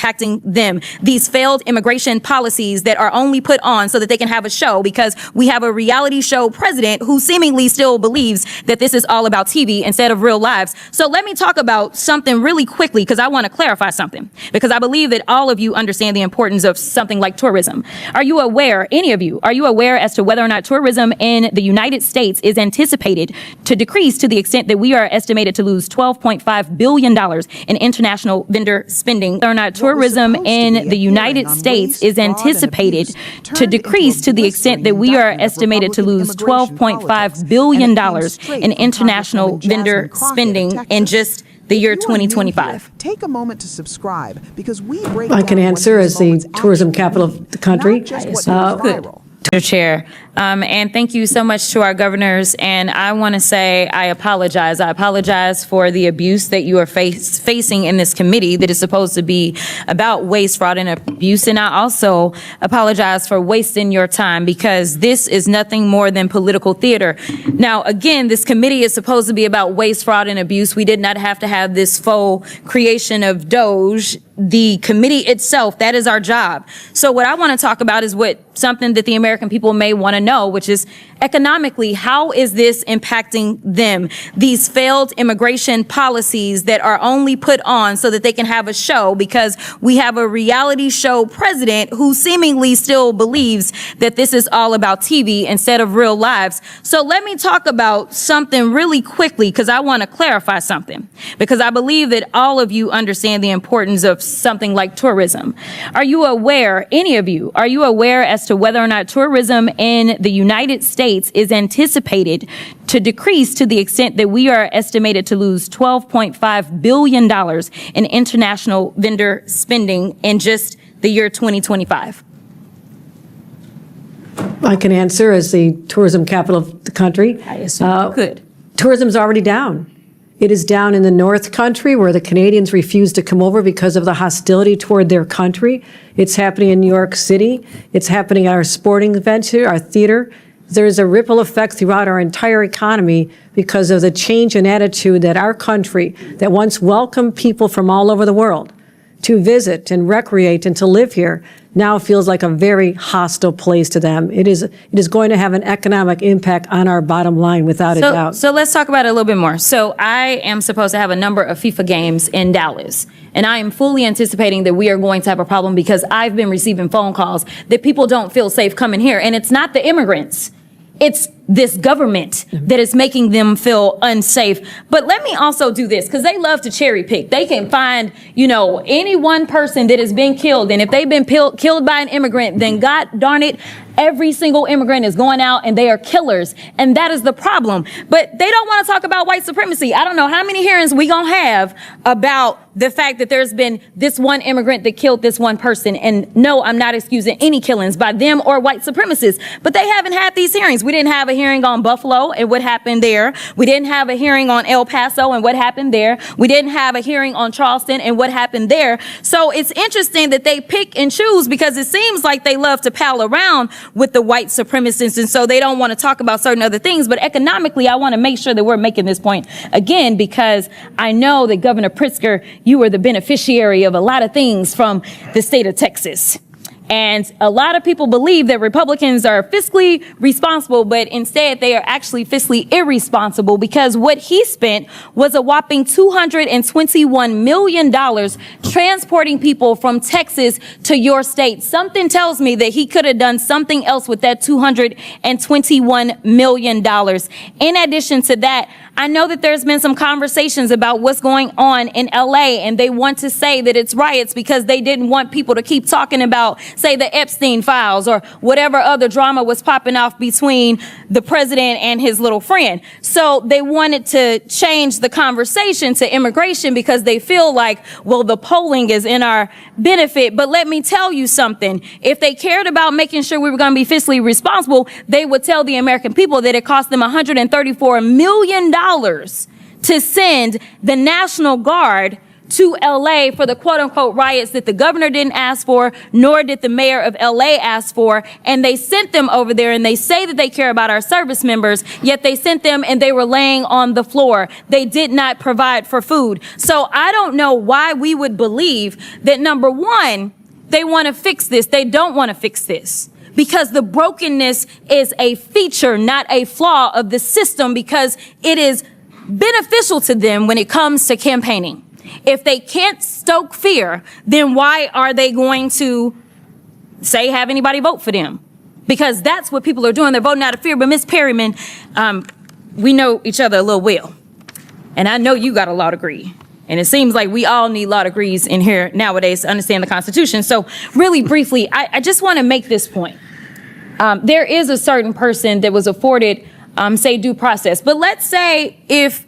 impacting them. These failed immigration policies that are only put on so that they can have a show, because we have a reality show president who seemingly still believes that this is all about TV instead of real lives. So let me talk about something really quickly, because I want to clarify something, because I believe that all of you understand the importance of something like tourism. Are you aware, any of you, are you aware as to whether or not tourism in the United States is anticipated to decrease to the extent that we are estimated to lose $12.5 billion in international vendor spending? Whether or not tourism in the United States is anticipated to decrease to the extent that we are estimated to lose $12.5 billion in international vendor spending in just the year 2025. Take a moment to subscribe, because we break I can answer as the tourism capital of the country. Mr. Chair, and thank you so much to our governors. And I want to say I apologize. I apologize for the abuse that you are facing in this committee that is supposed to be about waste, fraud, and abuse. And I also apologize for wasting your time, because this is nothing more than political theater. Now, again, this committee is supposed to be about waste, fraud, and abuse. We did not have to have this faux creation of Doge. The committee itself, that is our job. So what I want to talk about is something that the American people may want to know, which is economically, how is this impacting them? These failed immigration policies that are only put on so that they can have a show, because we have a reality show president who seemingly still believes that this is all about TV instead of real lives. So let me talk about something really quickly, because I want to clarify something, because I believe that all of you understand the importance of something like tourism. Are you aware, any of you, are you aware as to whether or not tourism in the United States is anticipated to decrease to the extent that we are estimated to lose $12.5 billion in international vendor spending in just the year 2025? I can answer as the tourism capital of the country. I assume you could. Tourism's already down. It is down in the North Country, where the Canadians refuse to come over because of the hostility toward their country. It's happening in New York City. It's happening at our sporting events here, our theater. There's a ripple effect throughout our entire economy because of the change in attitude that our country, that once welcomed people from all over the world to visit and recreate and to live here, now feels like a very hostile place to them. It is going to have an economic impact on our bottom line, without a doubt. So let's talk about it a little bit more. So I am supposed to have a number of FIFA games in Dallas, and I am fully anticipating that we are going to have a problem, because I've been receiving phone calls that people don't feel safe coming here. And it's not the immigrants. It's this government that is making them feel unsafe. But let me also do this, because they love to cherry pick. They can find, any one person that has been killed. And if they've been killed by an immigrant, then God darn it, every single immigrant is going out and they are killers. And that is the problem. But they don't want to talk about white supremacy. I don't know how many hearings we going to have about the fact that there's been this one immigrant that killed this one person. And no, I'm not excusing any killings by them or white supremacists, but they haven't had these hearings. We didn't have a hearing on Buffalo and what happened there. We didn't have a hearing on El Paso and what happened there. We didn't have a hearing on Charleston and what happened there. So it's interesting that they pick and choose, because it seems like they love to pal around with the white supremacists, and so they don't want to talk about certain other things. But economically, I want to make sure that we're making this point again, because I know that Governor Pritzker, you were the beneficiary of a lot of things from the state of Texas. And a lot of people believe that Republicans are fiscally responsible, but instead they are actually fiscally irresponsible, because what he spent was a whopping $221 million transporting people from Texas to your state. Something tells me that he could have done something else with that $221 million. In addition to that, I know that there's been some conversations about what's going on in LA, and they want to say that it's riots because they didn't want people to keep talking about, say, the Epstein files or whatever other drama was popping off between the president and his little friend. So they wanted to change the conversation to immigration because they feel like, well, the polling is in our benefit. But let me tell you something. If they cared about making sure we were going to be fiscally responsible, they would tell the American people that it cost them $134 million to send the National Guard to LA for the quote unquote riots that the governor didn't ask for, nor did the mayor of LA ask for. And they sent them over there, and they say that they care about our service members, yet they sent them and they were laying on the floor. They did not provide for food. So I don't know why we would believe that, number one, they want to fix this. They don't want to fix this. Because the brokenness is a feature, not a flaw of the system, because it is beneficial to them when it comes to campaigning. If they can't stoke fear, then why are they going to say have anybody vote for them? Because that's what people are doing. They're voting out of fear. But Ms. Perryman, we know each other a little well. And I know you got a law degree. And it seems like we all need law degrees in here nowadays to understand the Constitution. So really briefly, I just want to make this point. There is a certain person that was afforded, say, due process. But let's say if,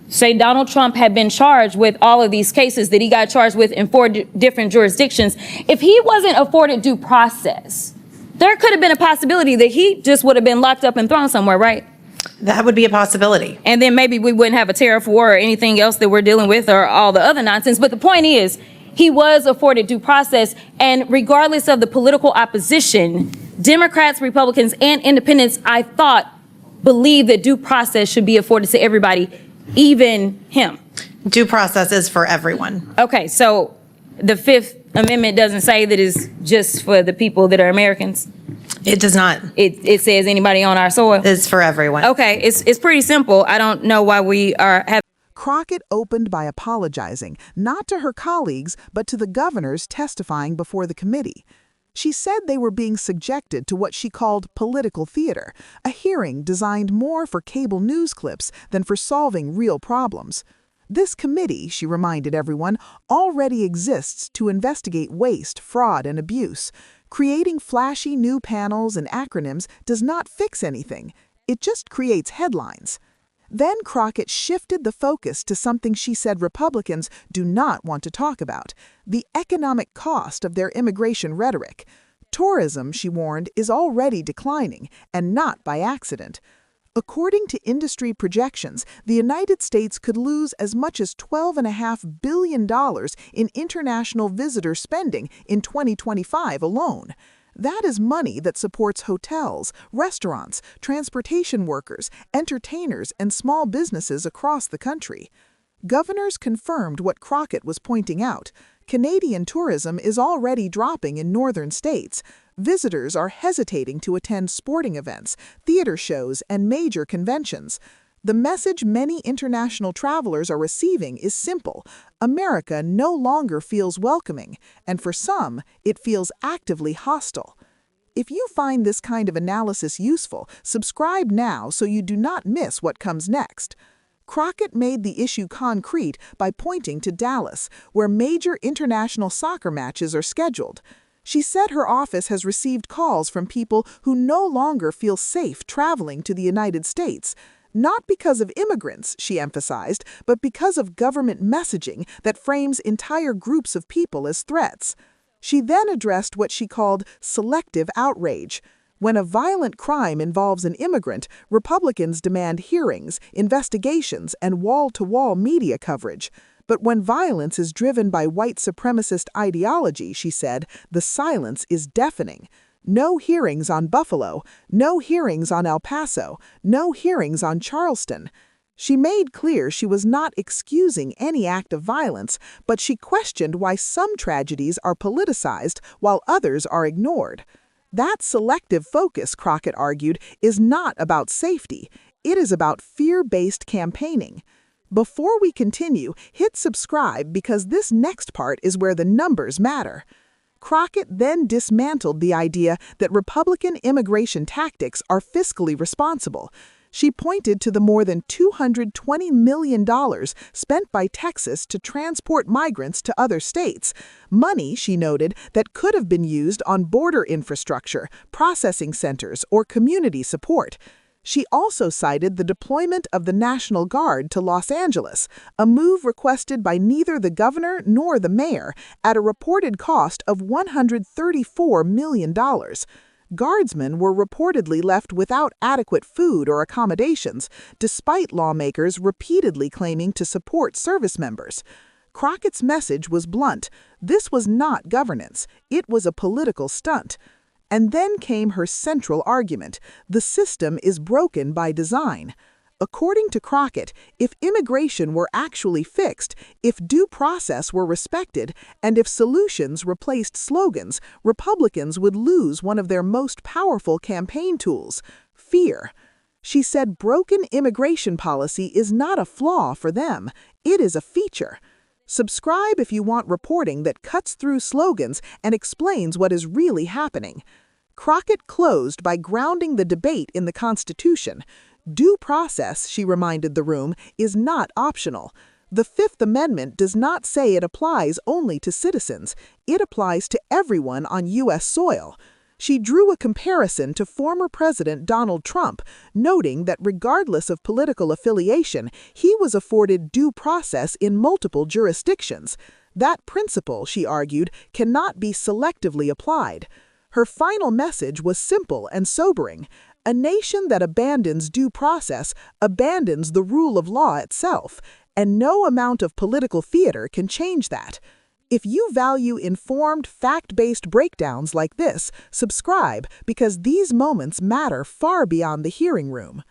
say, Donald Trump had been charged with all of these cases that he got charged with in 4 different jurisdictions. If he wasn't afforded due process, there could have been a possibility that he just would have been locked up and thrown somewhere, right? That would be a possibility. And then maybe we wouldn't have a tariff war or anything else that we're dealing with or all the other nonsense. But the point is, he was afforded due process. And regardless of the political opposition, Democrats, Republicans, and independents, I thought, believe that due process should be afforded to everybody, even him. Due process is for everyone. Okay, so the Fifth Amendment doesn't say that it's just for the people that are Americans? It does not. It says anybody on our soil? It's for everyone. Okay, it's pretty simple. I don't know why we are having... Crockett opened by apologizing, not to her colleagues, but to the governors testifying before the committee. She said they were being subjected to what she called political theater, a hearing designed more for cable news clips than for solving real problems. This committee, she reminded everyone, already exists to investigate waste, fraud, and abuse. Creating flashy new panels and acronyms does not fix anything. It just creates headlines. Then Crockett shifted the focus to something she said Republicans do not want to talk about, the economic cost of their immigration rhetoric. Tourism, she warned, is already declining, and not by accident. According to industry projections, the United States could lose as much as $12.5 billion in international visitor spending in 2025 alone. That is money that supports hotels, restaurants, transportation workers, entertainers, and small businesses across the country. Governors confirmed what Crockett was pointing out. Canadian tourism is already dropping in northern states. Visitors are hesitating to attend sporting events, theater shows, and major conventions. The message many international travelers are receiving is simple. America no longer feels welcoming, and for some, it feels actively hostile. If you find this kind of analysis useful, subscribe now so you do not miss what comes next. Crockett made the issue concrete by pointing to Dallas, where major international soccer matches are scheduled. She said her office has received calls from people who no longer feel safe traveling to the United States. Not because of immigrants, she emphasized, but because of government messaging that frames entire groups of people as threats. She then addressed what she called selective outrage. When a violent crime involves an immigrant, Republicans demand hearings, investigations, and wall-to-wall media coverage. But when violence is driven by white supremacist ideology, she said, the silence is deafening. No hearings on Buffalo, no hearings on El Paso, no hearings on Charleston. She made clear she was not excusing any act of violence, but she questioned why some tragedies are politicized while others are ignored. That selective focus, Crockett argued, is not about safety. It is about fear-based campaigning. Before we continue, hit subscribe because this next part is where the numbers matter. Crockett then dismantled the idea that Republican immigration tactics are fiscally responsible. She pointed to the more than $220 million spent by Texas to transport migrants to other states. Money, she noted, that could have been used on border infrastructure, processing centers, or community support. She also cited the deployment of the National Guard to Los Angeles, a move requested by neither the governor nor the mayor, at a reported cost of $134 million. Guardsmen were reportedly left without adequate food or accommodations, despite lawmakers repeatedly claiming to support service members. Crockett's message was blunt. This was not governance. It was a political stunt. And then came her central argument. The system is broken by design. According to Crockett, if immigration were actually fixed, if due process were respected, and if solutions replaced slogans, Republicans would lose one of their most powerful campaign tools: fear. She said broken immigration policy is not a flaw for them, it is a feature. Subscribe if you want reporting that cuts through slogans and explains what is really happening. Crockett closed by grounding the debate in the Constitution. Due process, she reminded the room, is not optional. The Fifth Amendment does not say it applies only to citizens. It applies to everyone on U.S. soil. She drew a comparison to former President Donald Trump, noting that regardless of political affiliation, he was afforded due process in multiple jurisdictions. That principle, she argued, cannot be selectively applied. Her final message was simple and sobering. A nation that abandons due process abandons the rule of law itself, and no amount of political theater can change that. If you value informed, fact-based breakdowns like this, subscribe because these moments matter far beyond the hearing room.